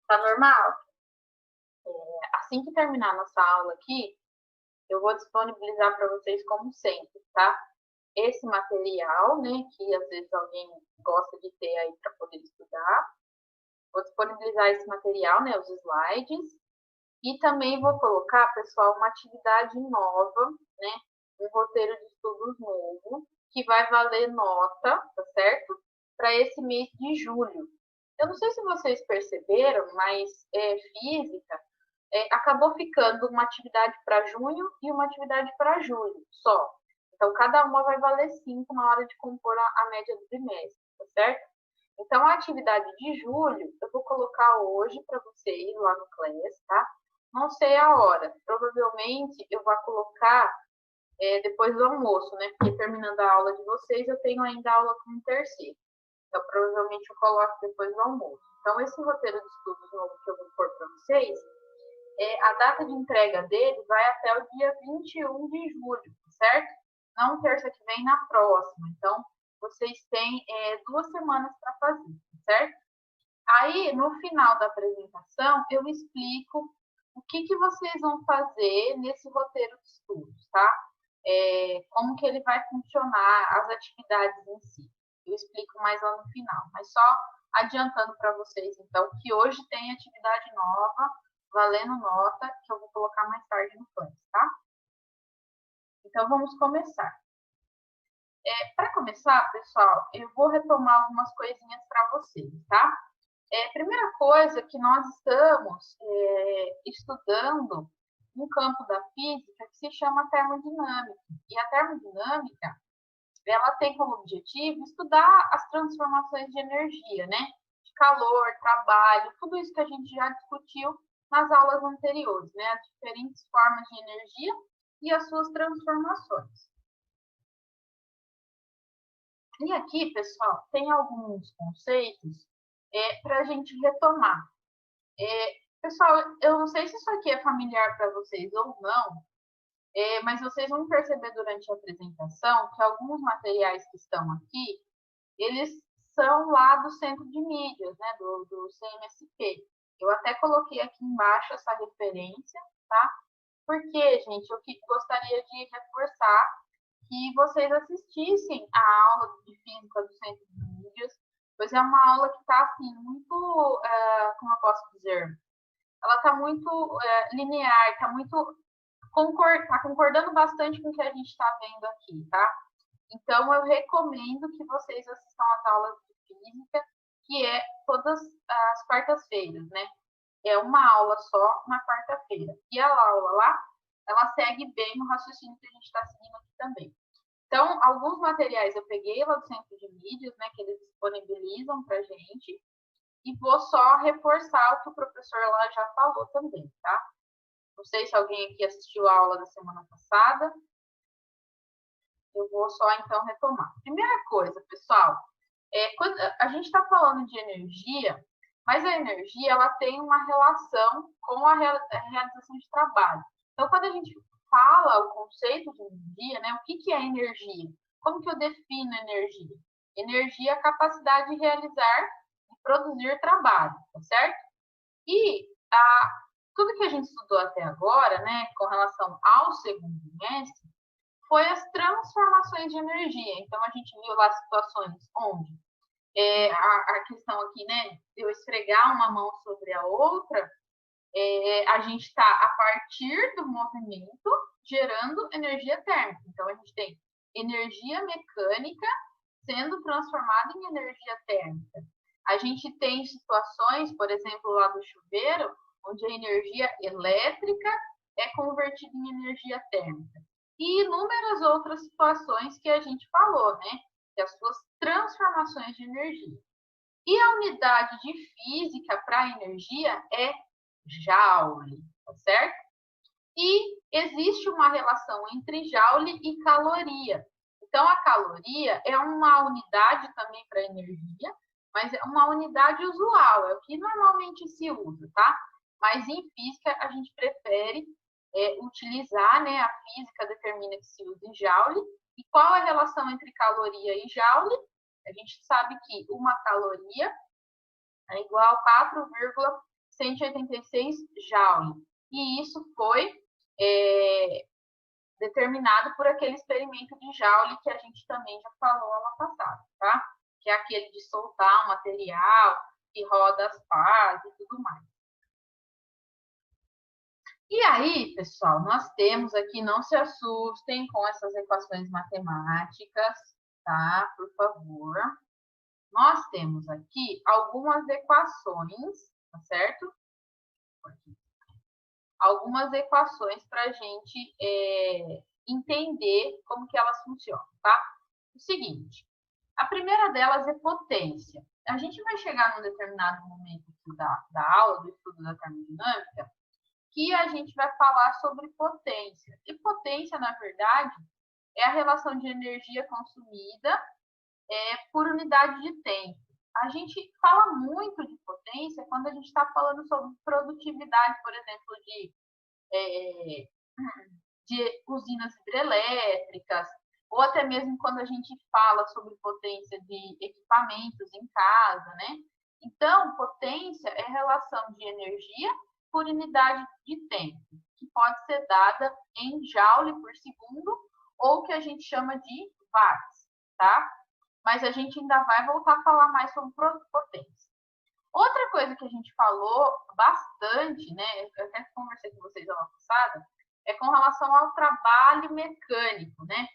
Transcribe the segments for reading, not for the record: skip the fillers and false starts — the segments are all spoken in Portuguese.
Tá normal? Assim que terminar nossa aula aqui, eu vou disponibilizar para vocês como sempre, tá? Esse material, né, que às vezes alguém gosta de ter aí para poder estudar. Vou disponibilizar esse material, né, os slides. E também vou colocar, pessoal, uma atividade nova, né, um roteiro de estudos novo, que vai valer nota, tá certo? Para esse mês de julho. Eu não sei se vocês perceberam, mas física acabou ficando uma atividade para junho e uma atividade para julho, só. Então, cada uma vai valer 5 na hora de compor a média do trimestre, tá certo? Então, a atividade de julho, eu vou colocar hoje para vocês lá no Class, tá? Não sei a hora. Provavelmente eu vou colocar depois do almoço, né? Porque terminando a aula de vocês, eu tenho ainda aula com o terceiro. Então, provavelmente eu coloco depois do almoço. Então, esse roteiro de estudos novo que eu vou pôr para vocês, a data de entrega dele vai até o dia 21 de julho, certo? Não terça que vem, na próxima. Então, vocês têm 2 semanas para fazer, certo? Aí, no final da apresentação, eu explico o que vocês vão fazer nesse roteiro de estudos, tá? Como que ele vai funcionar, as atividades em si. Eu explico mais lá no final, mas só adiantando para vocês, então, que hoje tem atividade nova, valendo nota, que eu vou colocar mais tarde no plano, tá? Então, vamos começar. Para começar, pessoal, eu vou retomar algumas coisinhas para vocês, tá? Primeira coisa que nós estamos estudando um campo da física que se chama termodinâmica. E a termodinâmica, ela tem como objetivo estudar as transformações de energia, né? De calor, trabalho, tudo isso que a gente já discutiu nas aulas anteriores, né? As diferentes formas de energia e as suas transformações. E aqui, pessoal, tem alguns conceitos para a gente retomar. Pessoal, eu não sei se isso aqui é familiar para vocês ou não, mas vocês vão perceber durante a apresentação que alguns materiais que estão aqui, eles são lá do Centro de Mídias, né, do CMSP. Eu até coloquei aqui embaixo essa referência, tá? Porque, gente, eu gostaria de reforçar que vocês assistissem a aula de física do Centro de Mídias, pois é uma aula que está, assim, muito, como eu posso dizer, ela está muito linear, está muito tá concordando bastante com o que a gente está vendo aqui, tá? Então, eu recomendo que vocês assistam às aulas de física, que é todas as quartas-feiras, né? É uma aula só na quarta-feira. E a aula lá, ela segue bem o raciocínio que a gente está seguindo aqui também. Então, alguns materiais eu peguei lá do Centro de Mídias, né, que eles disponibilizam para a gente, e vou só reforçar o que o professor lá já falou também, tá? Não sei se alguém aqui assistiu a aula da semana passada. Eu vou só, então, retomar. Primeira coisa, pessoal, quando a gente está falando de energia, mas a energia ela tem uma relação com a realização de trabalho. Então, quando a gente fala o conceito de energia, né, o que é energia? Como que eu defino energia? Energia é a capacidade de realizar e produzir trabalho, tá certo? E tudo que a gente estudou até agora, né, com relação ao segundo trimestre, foi as transformações de energia. Então, a gente viu lá situações onde a questão aqui, né, de eu esfregar uma mão sobre a outra, a gente está, a partir do movimento, gerando energia térmica. Então, a gente tem energia mecânica sendo transformada em energia térmica. A gente tem situações, por exemplo, lá do chuveiro, onde a energia elétrica é convertida em energia térmica. E inúmeras outras situações que a gente falou, né? Que as suas transformações de energia. E a unidade de física para energia é Joule, tá certo? E existe uma relação entre Joule e caloria. Então, a caloria é uma unidade também para energia, mas é uma unidade usual, é o que normalmente se usa, tá? Mas em física a gente prefere utilizar, né? A física determina que se usa em Joule. E qual é a relação entre caloria e Joule? A gente sabe que uma caloria é igual a 186 Joule. E isso foi determinado por aquele experimento de Joule que a gente também já falou ano passado, tá? Que é aquele de soltar um material que roda as pás e tudo mais. E aí, pessoal, nós temos aqui, não se assustem com essas equações matemáticas, tá? Por favor. Nós temos aqui algumas equações, tá certo? Algumas equações para a gente entender como que elas funcionam, tá? O seguinte, a primeira delas é potência. A gente vai chegar num determinado momento da aula, do estudo da termodinâmica, que a gente vai falar sobre potência. E potência, na verdade, é a relação de energia consumida por unidade de tempo. A gente fala muito de potência quando a gente está falando sobre produtividade, por exemplo, de usinas hidrelétricas, ou até mesmo quando a gente fala sobre potência de equipamentos em casa, né? Então, potência é relação de energia por unidade de tempo, que pode ser dada em joule por segundo, ou que a gente chama de watts, tá? Mas a gente ainda vai voltar a falar mais sobre potência. Outra coisa que a gente falou bastante, né? Eu até conversei com vocês ano passado, é com relação ao trabalho mecânico, né?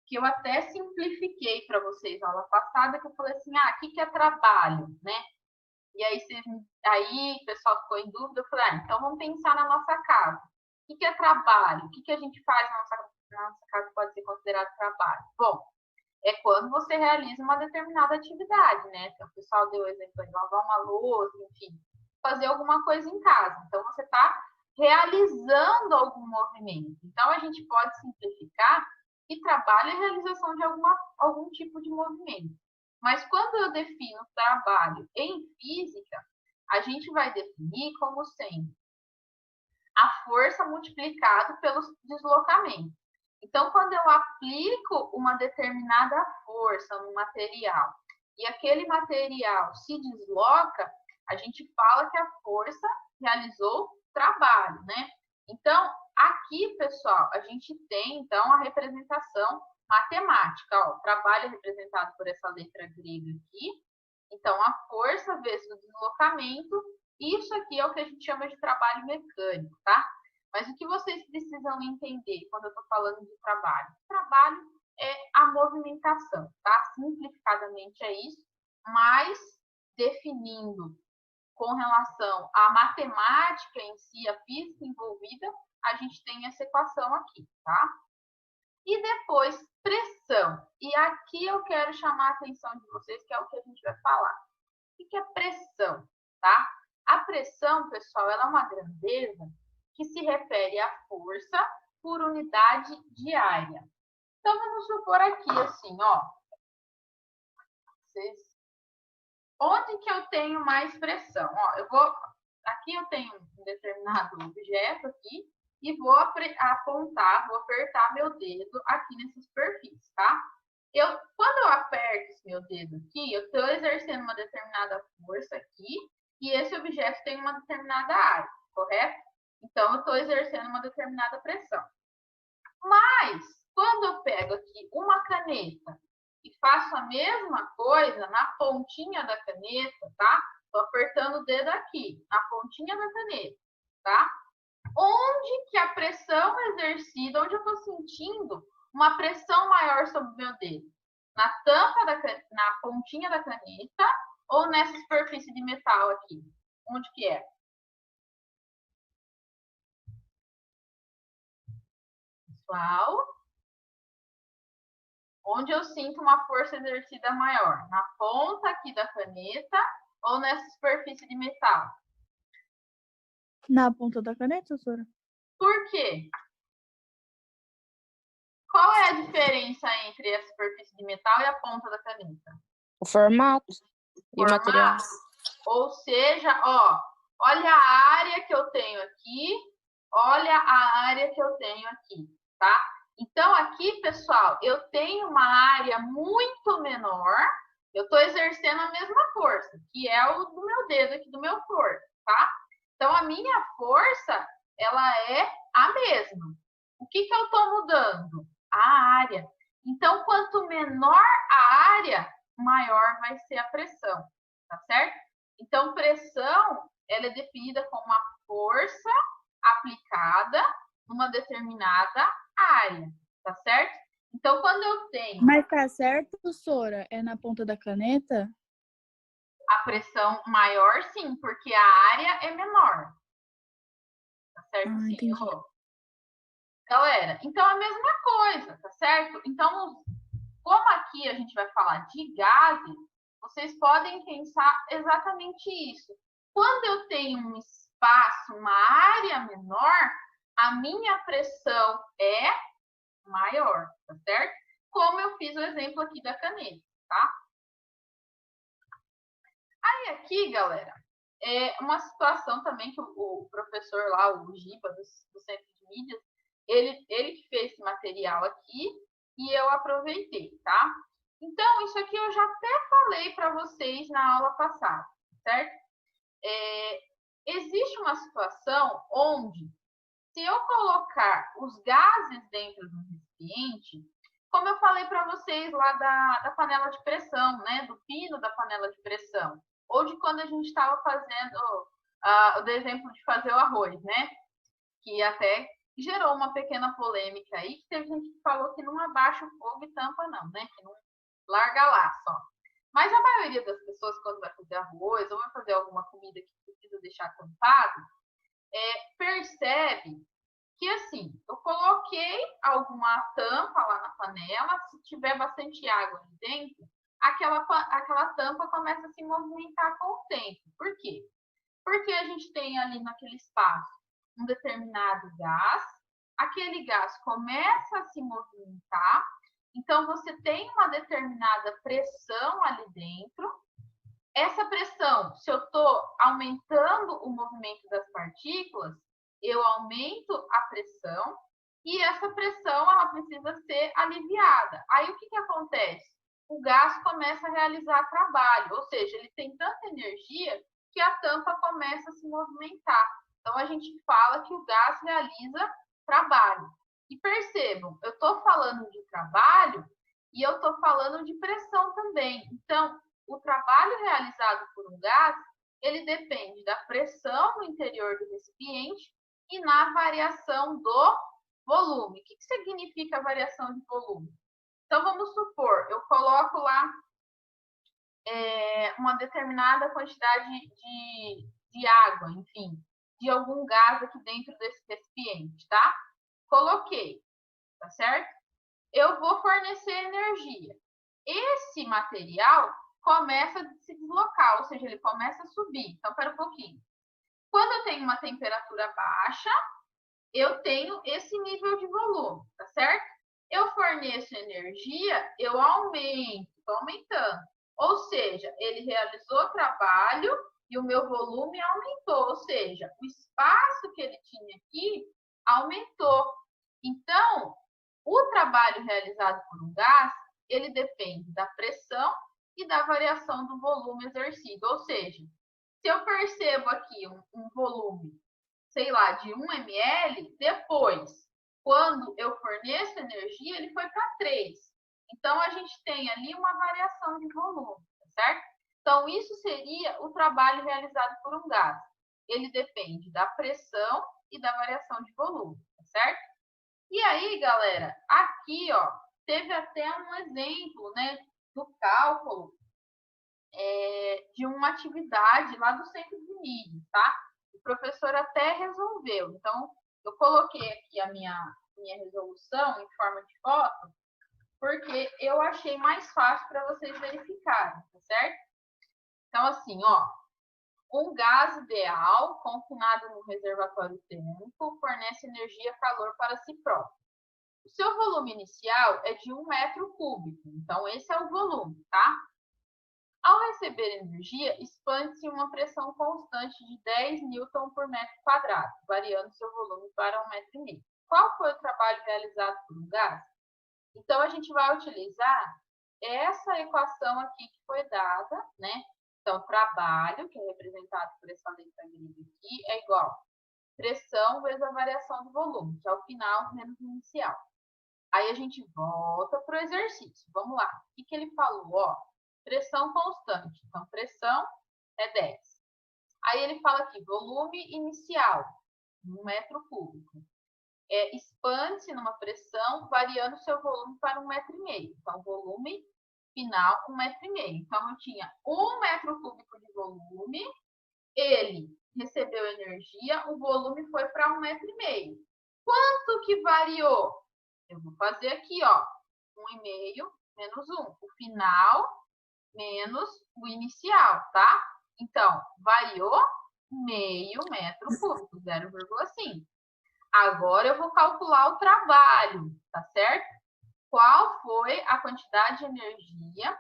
Que eu até simplifiquei para vocês na aula passada, que eu falei assim, o que é trabalho, né? E aí o pessoal ficou em dúvida, eu falei, então vamos pensar na nossa casa. O que é trabalho? O que a gente faz na nossa casa que pode ser considerado trabalho? Bom, é quando você realiza uma determinada atividade, né? Então, o pessoal deu o exemplo de lavar uma louça, enfim, fazer alguma coisa em casa. Então, você está realizando algum movimento. Então, a gente pode simplificar que trabalho é a realização de algum tipo de movimento. Mas quando eu defino trabalho em física, a gente vai definir como sendo a força multiplicado pelos deslocamentos. Então, quando eu aplico uma determinada força no material e aquele material se desloca, a gente fala que a força realizou trabalho, né? Então, aqui, pessoal, a gente tem, então, a representação matemática. Ó, o trabalho é representado por essa letra grega aqui. Então, a força vezes o deslocamento. Isso aqui é o que a gente chama de trabalho mecânico, tá? Mas o que vocês precisam entender quando eu estou falando de trabalho? Trabalho é a movimentação, tá? Simplificadamente é isso, mas definindo com relação à matemática em si, a física envolvida, a gente tem essa equação aqui, tá? E depois, pressão. E aqui eu quero chamar a atenção de vocês, que é o que a gente vai falar. O que é pressão, tá? A pressão, pessoal, ela é uma grandeza que se refere à força por unidade de área. Então, vamos supor aqui, assim, ó. Onde que eu tenho mais pressão? Ó, aqui eu tenho um determinado objeto aqui e vou apontar, vou apertar meu dedo aqui nessa superfície, tá? Quando eu aperto esse meu dedo aqui, eu estou exercendo uma determinada força aqui e esse objeto tem uma determinada área, correto? Então, eu estou exercendo uma determinada pressão. Mas, quando eu pego aqui uma caneta e faço a mesma coisa na pontinha da caneta, tá? Estou apertando o dedo aqui, na pontinha da caneta, tá? Onde que a pressão exercida, onde eu estou sentindo uma pressão maior sobre o meu dedo? Na tampa na pontinha da caneta ou nessa superfície de metal aqui? Onde que é? Pessoal, onde eu sinto uma força exercida maior? Na ponta aqui da caneta ou nessa superfície de metal? Na ponta da caneta, professora? Por quê? Qual é a diferença entre a superfície de metal e a ponta da caneta? O formato e o material. Ou seja, ó, olha a área que eu tenho aqui, olha a área que eu tenho aqui, tá? Então, aqui, pessoal, eu tenho uma área muito menor, eu estou exercendo a mesma força, que é o do meu dedo aqui, do meu corpo, tá? a minha força, ela é a mesma. O que eu estou mudando? A área. Então, quanto menor a área, maior vai ser a pressão, tá certo? Então, pressão, ela é definida como uma força aplicada numa determinada área, tá certo? Então, quando eu tenho... Mas tá certo, Sora? É na ponta da caneta? A pressão maior, sim, porque a área é menor. Tá certo? Sim, Entendi. Galera, então é a mesma coisa, tá certo? Então, como aqui a gente vai falar de gases, vocês podem pensar exatamente isso. Quando eu tenho um espaço, uma área menor, a minha pressão é maior, tá certo? Como eu fiz o exemplo aqui da caneta, tá? Aí aqui, galera, é uma situação também que o professor lá, o Giba, do Centro de Mídias, ele que fez esse material aqui e eu aproveitei, tá? Então, isso aqui eu já até falei para vocês na aula passada, certo? Existe uma situação onde, se eu colocar os gases dentro do recipiente, como eu falei para vocês lá da panela de pressão, né? Do pino da panela de pressão, ou de quando a gente estava fazendo o exemplo de fazer o arroz, né? Que até gerou uma pequena polêmica aí, que teve gente que falou que não abaixa o fogo e tampa não, né? Que não larga lá só. Mas a maioria das pessoas, quando vai fazer arroz ou vai fazer alguma comida que precisa deixar tampado, percebe que assim, eu coloquei alguma tampa lá na panela, se tiver bastante água ali dentro, aquela tampa começa a se movimentar com o tempo. Por quê? Porque a gente tem ali naquele espaço um determinado gás, aquele gás começa a se movimentar, então você tem uma determinada pressão ali dentro. Essa pressão, se eu estou aumentando o movimento das partículas, eu aumento a pressão e essa pressão ela precisa ser aliviada. Aí o que acontece? O gás começa a realizar trabalho, ou seja, ele tem tanta energia que a tampa começa a se movimentar. Então a gente fala que o gás realiza trabalho. E percebam, eu estou falando de trabalho e eu estou falando de pressão também. Então, o trabalho realizado por um gás, ele depende da pressão no interior do recipiente e na variação do volume. O que significa a variação de volume? Então, vamos supor, eu coloco lá uma determinada quantidade de água, enfim, de algum gás aqui dentro desse recipiente, tá? Coloquei, tá certo? Eu vou fornecer energia. Esse material começa a se deslocar, ou seja, ele começa a subir. Então, espera um pouquinho. Quando eu tenho uma temperatura baixa, eu tenho esse nível de volume, tá certo? Eu forneço energia, eu aumento, estou aumentando. Ou seja, ele realizou trabalho e o meu volume aumentou, ou seja, o espaço que ele tinha aqui aumentou. Então, o trabalho realizado por um gás, ele depende da pressão e da variação do volume exercido. Ou seja, se eu percebo aqui um volume, sei lá, de 1 ml, depois, quando eu forneço energia, ele foi para 3. Então, a gente tem ali uma variação de volume, certo? Então, isso seria o trabalho realizado por um gás. Ele depende da pressão e da variação de volume, certo? E aí, galera, aqui, ó, teve até um exemplo, né, do cálculo de uma atividade lá do Centro de Mídias, tá? O professor até resolveu. Então, eu coloquei aqui a minha resolução em forma de foto, porque eu achei mais fácil para vocês verificarem, tá certo? Então, assim, ó, um gás ideal, confinado no reservatório térmico, fornece energia e calor para si próprio. O seu volume inicial é de 1 metro cúbico, então esse é o volume, tá? Ao receber energia, expande-se uma pressão constante de 10 newton por metro quadrado, variando seu volume para 1,5 metro. Qual foi o trabalho realizado por um gás? Então, a gente vai utilizar essa equação aqui que foi dada, né? Então, trabalho, que é representado por essa letra grega aqui, é igual a pressão vezes a variação do volume, que é o final menos o inicial. Aí a gente volta para o exercício. Vamos lá. O que ele falou? Ó, pressão constante. Então, pressão é 10. Aí ele fala aqui, volume inicial, 1 metro cúbico. Expande-se numa pressão, variando seu volume para 1,5 metro. Então, volume final, 1,5 metro. Então, eu tinha 1 metro cúbico de volume, ele recebeu energia, o volume foi para 1,5 metro. Quanto que variou? Eu vou fazer aqui, ó, 1,5 menos 1. O final menos o inicial, tá? Então, variou meio metro cúbico, 0,5. Agora eu vou calcular o trabalho, tá certo? Qual foi a quantidade de energia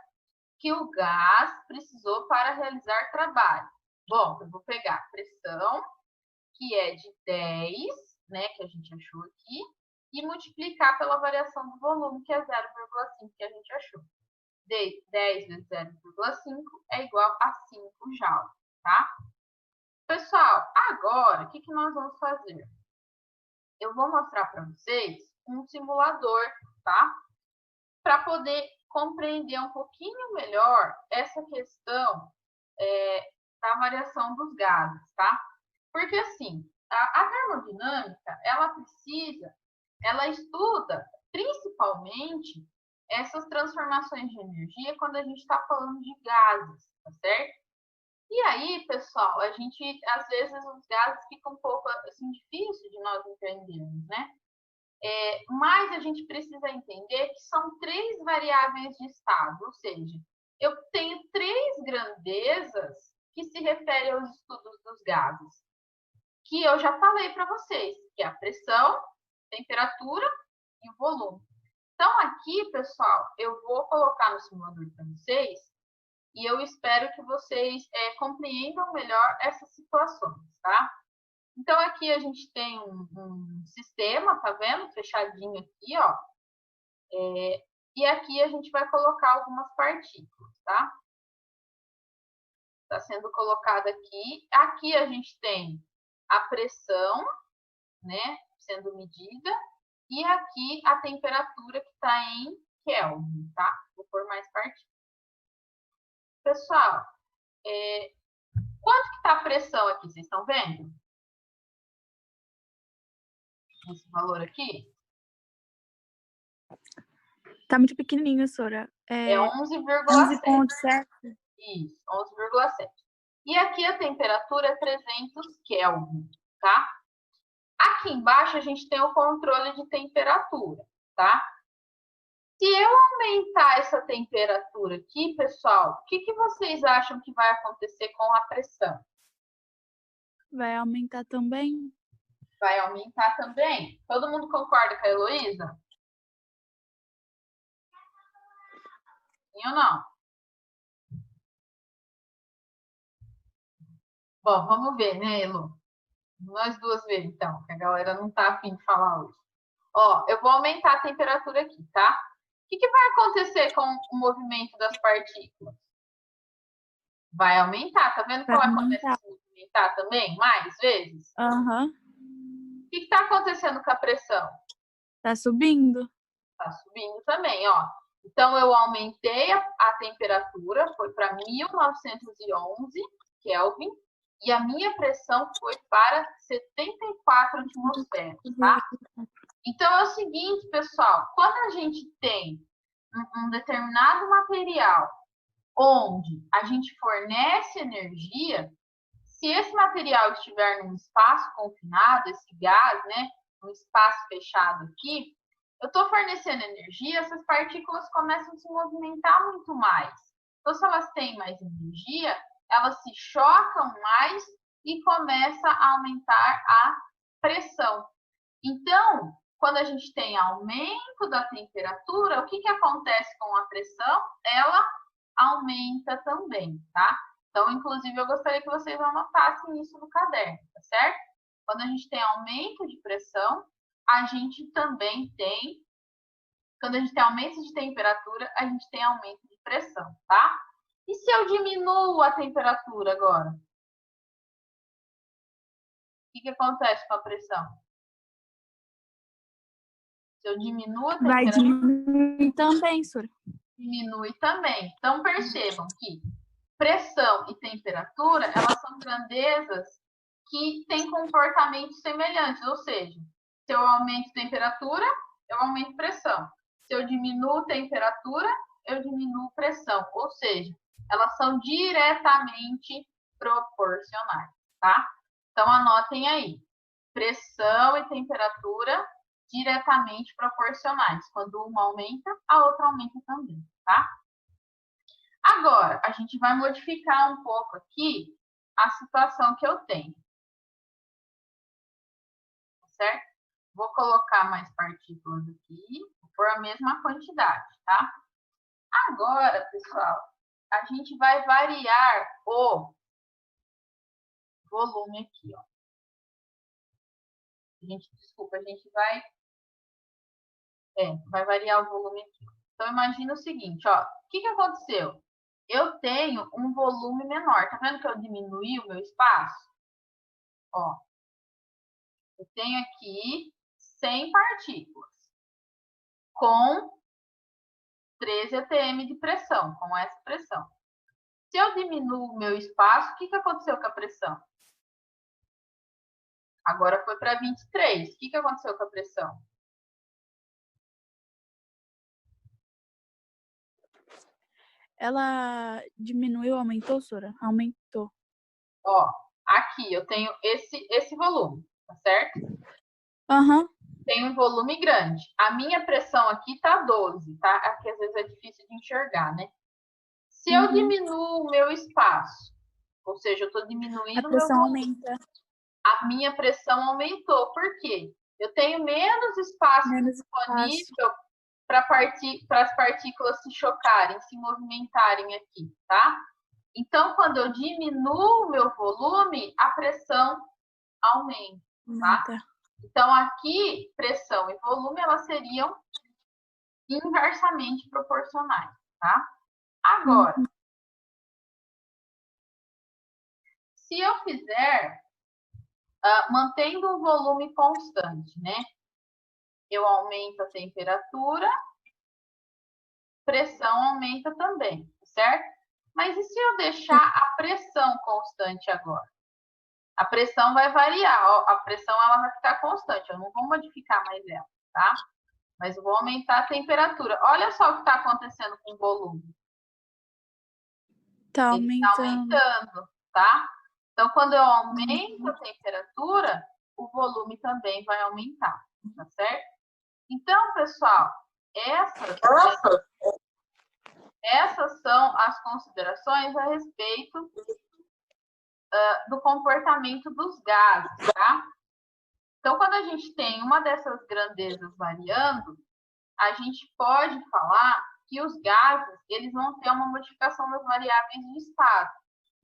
que o gás precisou para realizar trabalho? Bom, eu vou pegar a pressão, que é de 10, né, que a gente achou aqui, e multiplicar pela variação do volume, que é 0,5, que a gente achou. 10 vezes 0,5 é igual a 5 joules, tá? Pessoal, agora, o que nós vamos fazer? Eu vou mostrar para vocês um simulador, tá? Para poder compreender um pouquinho melhor essa questão da variação dos gases, tá? Porque, assim, a termodinâmica, ela estuda principalmente essas transformações de energia quando a gente está falando de gases, tá certo? E aí, pessoal, a gente, às vezes, os gases ficam um pouco, assim, difícil de nós entendermos, né? Mas a gente precisa entender que são 3 variáveis de estado, ou seja, eu tenho 3 grandezas que se referem aos estudos dos gases, que eu já falei para vocês, que é a pressão, temperatura e o volume. Então, aqui, pessoal, eu vou colocar no simulador para vocês e eu espero que vocês compreendam melhor essas situações, tá? Então, aqui a gente tem um sistema, tá vendo? Fechadinho aqui, ó. E aqui a gente vai colocar algumas partículas, tá? Está sendo colocado aqui. Aqui a gente tem a pressão, né, sendo medida. E aqui a temperatura que está em Kelvin, tá? Vou pôr mais partículas. Pessoal, quanto que está a pressão aqui? Vocês estão vendo? Esse valor aqui? Tá muito pequenininho, Sora. É 11,7. 11,7. Isso, 11,7. E aqui a temperatura é 300 Kelvin, tá? Aqui embaixo a gente tem o controle de temperatura, tá? Se eu aumentar essa temperatura aqui, pessoal, o que vocês acham que vai acontecer com a pressão? Vai aumentar também? Vai aumentar também? Todo mundo concorda com a Heloísa? Sim ou não? Bom, vamos ver, né, Elo? Nós duas ver, então, que a galera não tá afim de falar hoje. Ó, eu vou aumentar a temperatura aqui, tá? O que vai acontecer com o movimento das partículas? Vai aumentar, tá vendo que ela começa a se movimentar também, mais vezes? Aham. O que tá acontecendo com a pressão? Tá subindo. Tá subindo também, ó. Então, eu aumentei a temperatura, foi para 1911 Kelvin, e a minha pressão foi para 74 atmosferas, tá? Então, é o seguinte, pessoal, quando a gente tem um determinado material onde a gente fornece energia, se esse material estiver num espaço confinado, esse gás, né, num espaço fechado aqui, eu estou fornecendo energia, essas partículas começam a se movimentar muito mais. Então, se elas têm mais energia, elas se chocam mais e começa a aumentar a pressão. Então, quando a gente tem aumento da temperatura, o que acontece com a pressão? Ela aumenta também, tá? Então, inclusive, eu gostaria que vocês anotassem isso no caderno, tá certo? Quando a gente tem aumento de pressão, a gente também tem, quando a gente tem aumento de temperatura, a gente tem aumento de pressão, tá? E se eu diminuo a temperatura agora? O que acontece com a pressão? Se eu diminuo a Vai temperatura, diminuir também, Sora. diminui também. Então, percebam que pressão e temperatura, elas são grandezas que têm comportamentos semelhantes. Ou seja, se eu aumento temperatura, eu aumento pressão. Se eu diminuo temperatura, eu diminuo pressão. Ou seja, elas são diretamente proporcionais, tá? Então, anotem aí. Pressão e temperatura diretamente proporcionais. Quando uma aumenta, a outra aumenta também, tá? Agora, a gente vai modificar um pouco aqui a situação que eu tenho. Certo? Vou colocar mais partículas aqui, por a mesma quantidade, tá? Agora, pessoal, a gente vai variar o volume aqui, ó. Desculpa, a gente vai variar o volume aqui. Então, imagina o seguinte, ó. O que aconteceu? Eu tenho um volume menor. Tá vendo que eu diminuí o meu espaço? Ó. Eu tenho aqui 100 partículas com 13 atm de pressão, com essa pressão. Se eu diminuo o meu espaço, o que aconteceu com a pressão? Agora foi para 23. O que aconteceu com a pressão? Ela diminuiu, aumentou, Sora? Aumentou. Ó, aqui eu tenho esse volume, tá certo? Aham. Tem um volume grande. A minha pressão aqui tá 12, tá? Aqui às vezes é difícil de enxergar, né? Se eu diminuo o meu espaço, ou seja, eu estou diminuindo A o meu pressão volume, aumenta. a minha pressão aumentou. Por quê? Eu tenho menos espaço Menos espaço. disponível para as partículas se chocarem, se movimentarem aqui, tá? Então, quando eu diminuo o meu volume, a pressão aumenta, tá? Aumenta. Então, aqui, pressão e volume, elas seriam inversamente proporcionais, tá? Agora, se eu fizer mantendo o volume constante, né? Eu aumento a temperatura, pressão aumenta também, certo? Mas e se eu deixar a pressão constante agora? A pressão vai variar, ó, a pressão ela vai ficar constante, eu não vou modificar mais ela, tá? Mas eu vou aumentar a temperatura. Olha só o que está acontecendo com o volume. Tá Ele está aumentando, tá? Então, quando eu aumento a temperatura, o volume também vai aumentar, tá certo? Então, pessoal, essas são as considerações a respeito do comportamento dos gases, tá? Então, quando a gente tem uma dessas grandezas variando, a gente pode falar que os gases, eles vão ter uma modificação das variáveis de estado.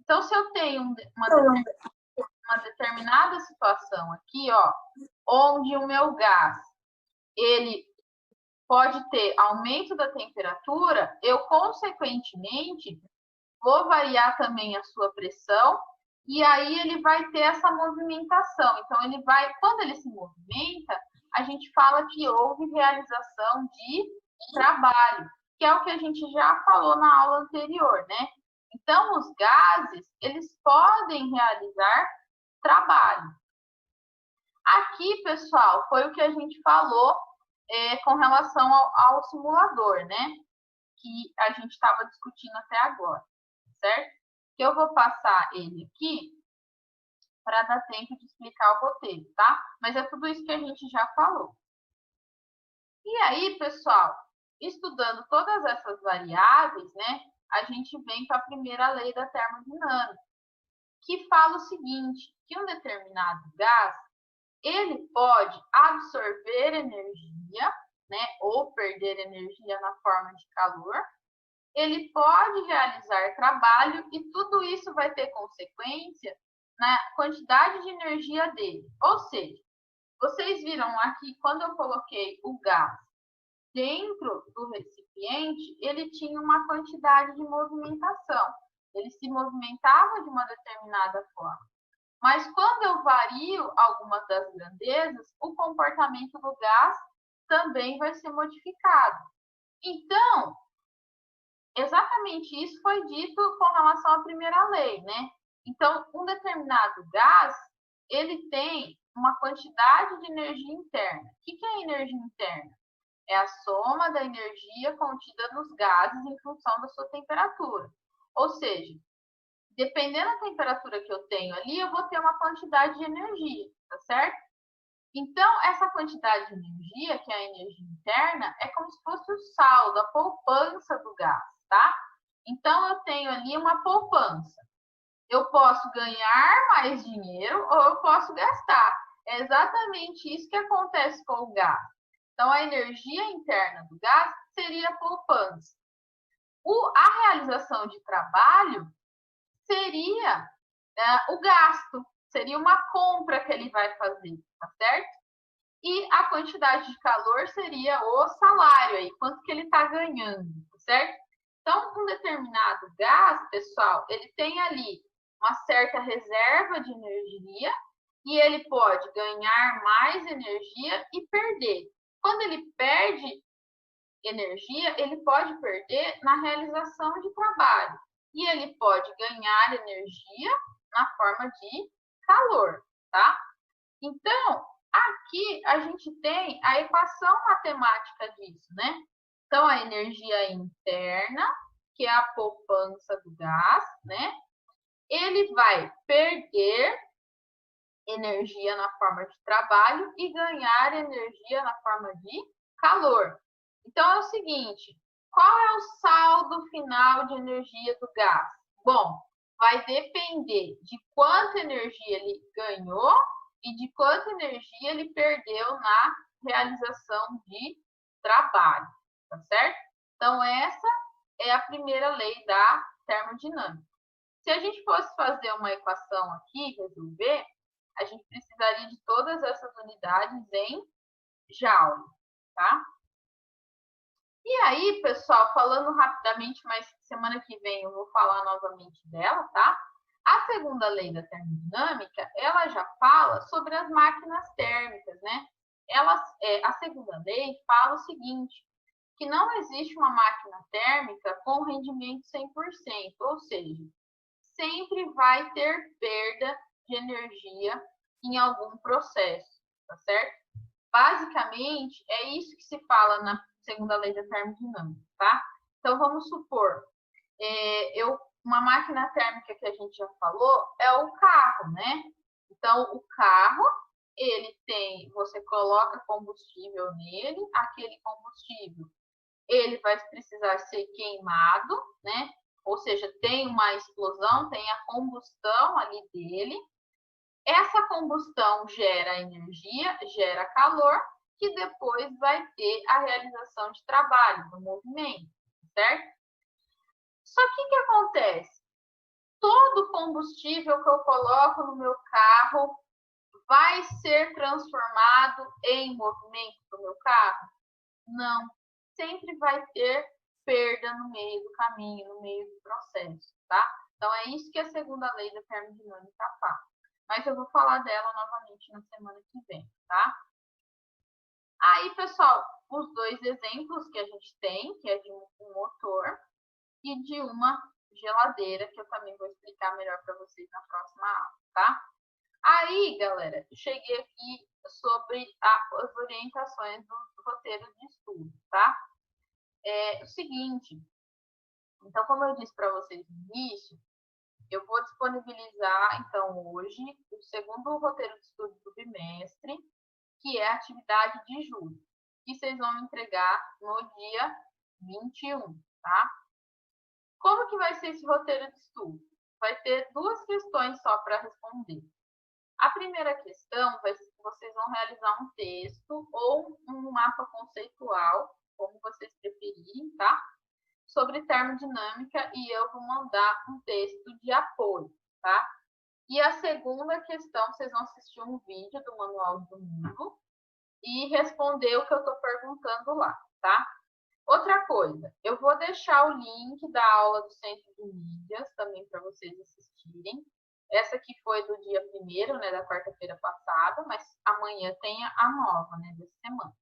Então, se eu tenho uma determinada situação aqui, ó, onde o meu gás, ele pode ter aumento da temperatura, eu, consequentemente, vou variar também a sua pressão, e aí ele vai ter essa movimentação. Então, quando ele se movimenta, a gente fala que houve realização de trabalho, que é o que a gente já falou na aula anterior, né? Então, os gases, eles podem realizar trabalho. Aqui, pessoal, foi o que a gente falou com relação ao simulador, né? Que a gente estava discutindo até agora, certo? Que eu vou passar ele aqui para dar tempo de explicar o roteiro, tá? Mas é tudo isso que a gente já falou. E aí, pessoal, estudando todas essas variáveis, né? A gente vem para a primeira lei da termodinâmica, que fala o seguinte, que um determinado gás, ele pode absorver energia, né? Ou perder energia na forma de calor, ele pode realizar trabalho e tudo isso vai ter consequência na quantidade de energia dele. Ou seja, vocês viram aqui, quando eu coloquei o gás dentro do recipiente, ele tinha uma quantidade de movimentação. Ele se movimentava de uma determinada forma. Mas quando eu vario algumas das grandezas, o comportamento do gás também vai ser modificado. Então, exatamente isso foi dito com relação à primeira lei, né? Então, um determinado gás, ele tem uma quantidade de energia interna. O que é energia interna? É a soma da energia contida nos gases em função da sua temperatura. Ou seja, dependendo da temperatura que eu tenho ali, eu vou ter uma quantidade de energia, tá certo? Então, essa quantidade de energia, que é a energia interna, é como se fosse o saldo, a poupança do gás, tá? Então, eu tenho ali uma poupança. Eu posso ganhar mais dinheiro ou eu posso gastar. É exatamente isso que acontece com o gás. Então, a energia interna do gás seria a poupança. A realização de trabalho seria o gasto, seria uma compra que ele vai fazer, tá certo? E a quantidade de calor seria o salário aí, quanto que ele está ganhando, tá certo? Então, um determinado gás, pessoal, ele tem ali uma certa reserva de energia e ele pode ganhar mais energia e perder. Quando ele perde energia, ele pode perder na realização de trabalho e ele pode ganhar energia na forma de calor, tá? Então, aqui a gente tem a equação matemática disso, né? Então, a energia interna, que é a poupança do gás, né? Ele vai perder energia na forma de trabalho e ganhar energia na forma de calor. Então, é o seguinte, qual é o saldo final de energia do gás? Bom, vai depender de quanta energia ele ganhou e de quanta energia ele perdeu na realização de trabalho, tá certo? Então, essa é a primeira lei da termodinâmica. Se a gente fosse fazer uma equação aqui, resolver, a gente precisaria de todas essas unidades em joule, tá? E aí, pessoal, falando rapidamente, mas semana que vem eu vou falar novamente dela, tá? A segunda lei da termodinâmica, ela já fala sobre as máquinas térmicas, né? A segunda lei fala o seguinte, que não existe uma máquina térmica com rendimento 100%, ou seja, sempre vai ter perda de energia em algum processo, tá certo? Basicamente, é isso que se fala na segunda lei da termodinâmica, tá? Então, vamos supor, uma máquina térmica que a gente já falou é o carro, né? Então, o carro, você coloca combustível nele, aquele combustível, ele vai precisar ser queimado, né? Ou seja, tem uma explosão, tem a combustão ali dele. Essa combustão gera energia, gera calor, que depois vai ter a realização de trabalho, do movimento, certo? Só que o que acontece? Todo combustível que eu coloco no meu carro vai ser transformado em movimento do meu carro? Não. Sempre vai ter perda no meio do caminho, no meio do processo, tá? Então, é isso que a segunda lei da termodinâmica fala. Mas eu vou falar dela novamente na semana que vem, tá? Aí, pessoal, os dois exemplos que a gente tem, que é de um motor e de uma geladeira, que eu também vou explicar melhor para vocês na próxima aula, tá? Aí, galera, cheguei aqui sobre as orientações do roteiro de estudo, tá? É o seguinte, então, como eu disse para vocês no início, eu vou disponibilizar, então, hoje, o segundo roteiro de estudo do bimestre, que é a atividade de julho, que vocês vão entregar no dia 21, tá? Como que vai ser esse roteiro de estudo? Vai ter duas questões só para responder. A primeira questão, vocês vão realizar um texto ou um mapa conceitual, como vocês preferirem, tá? Sobre termodinâmica e eu vou mandar um texto de apoio, tá? E a segunda questão, vocês vão assistir um vídeo do Manual do Mundo e responder o que eu estou perguntando lá, tá? Outra coisa, eu vou deixar o link da aula do Centro de Mídias também para vocês assistirem. Essa aqui foi do dia 1º, né, da quarta-feira passada, mas amanhã tem a nova, né, dessa semana.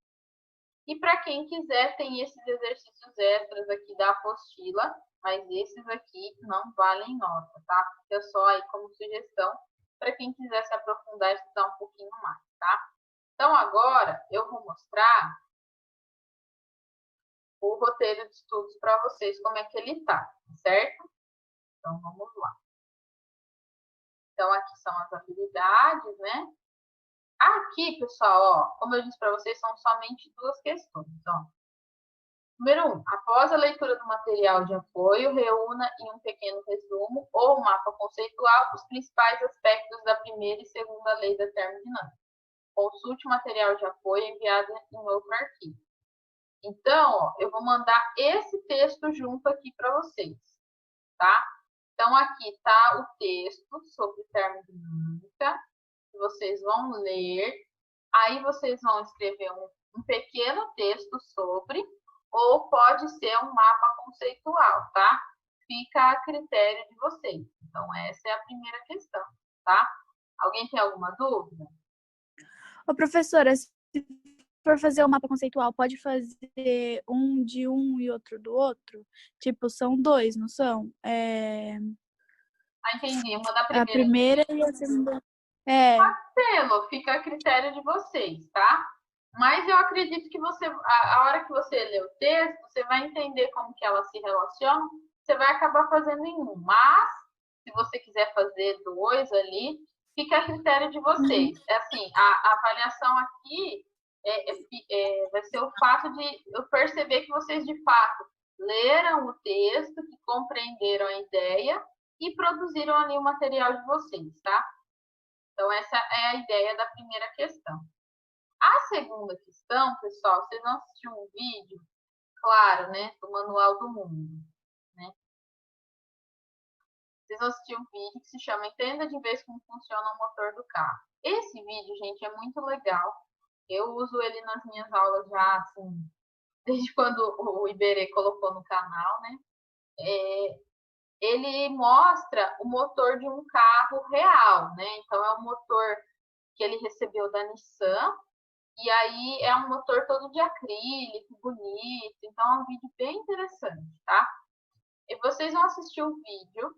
E para quem quiser, tem esses exercícios extras aqui da apostila, mas esses aqui não valem nota, tá? Fica só aí como sugestão para quem quiser se aprofundar e estudar um pouquinho mais, tá? Então, agora eu vou mostrar o roteiro de estudos para vocês, como é que ele tá, certo? Então, vamos lá. Então, aqui são as habilidades, né? Aqui, pessoal, ó, como eu disse para vocês, são somente 2 questões, ó. Número 1, após a leitura do material de apoio, reúna em um pequeno resumo ou mapa conceitual os principais aspectos da primeira e segunda lei da termodinâmica. Consulte o material de apoio enviado em outro arquivo. Então, ó, eu vou mandar esse texto junto aqui para vocês, tá? Então, aqui está o texto sobre termodinâmica, que vocês vão ler. Aí, vocês vão escrever um pequeno texto sobre, ou pode ser um mapa conceitual, tá? Fica a critério de vocês. Então, essa é a primeira questão, tá? Alguém tem alguma dúvida? Ô, professora, se for fazer o mapa conceitual, pode fazer um de um e outro do outro? Tipo, são 2, não são? Ah, entendi. Uma da A primeira. primeira e a segunda. Pelo, fica a critério de vocês, tá? Mas eu acredito que você, a hora que você lê o texto, você vai entender como que elas se relacionam, você vai acabar fazendo em um. Mas, se você quiser fazer 2 ali, fica a critério de vocês. É assim, a avaliação aqui vai ser o fato de eu perceber que vocês, de fato, leram o texto, que compreenderam a ideia e produziram ali o material de vocês, tá? Então, essa é a ideia da primeira questão. A segunda questão, pessoal, vocês vão assistir um vídeo, claro, né, do Manual do Mundo, né? Vocês vão assistir um vídeo que se chama Entenda de vez como funciona o motor do carro. Esse vídeo, gente, é muito legal. Eu uso ele nas minhas aulas já, assim, desde quando o Iberê colocou no canal, né? Ele mostra o motor de um carro real, né? Então, é um motor que ele recebeu da Nissan, e aí é um motor todo de acrílico, bonito, então é um vídeo bem interessante, tá? E vocês vão assistir o vídeo,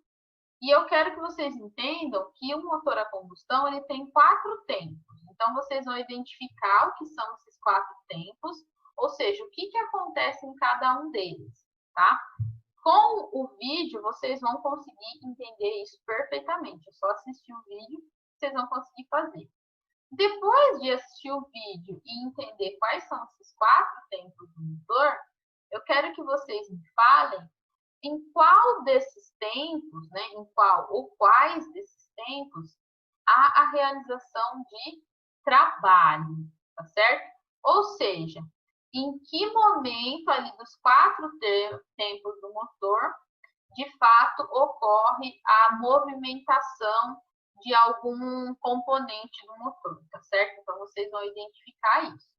e eu quero que vocês entendam que o motor a combustão, ele tem 4 tempos. Então, vocês vão identificar o que são esses 4 tempos, ou seja, o que acontece em cada um deles, tá? Com o vídeo, vocês vão conseguir entender isso perfeitamente. É só assistir o vídeo, vocês vão conseguir fazer. Depois de assistir o vídeo e entender quais são esses 4 tempos do motor, eu quero que vocês me falem em qual desses tempos, né, em qual ou quais desses tempos há a realização de trabalho, tá certo? Ou seja, em que momento ali dos 4 tempos do motor, de fato, ocorre a movimentação de algum componente do motor, tá certo? Então, vocês vão identificar isso.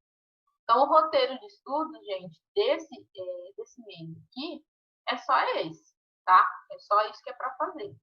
Então, o roteiro de estudo, gente, desse mês aqui, é só esse, tá? É só isso que é para fazer.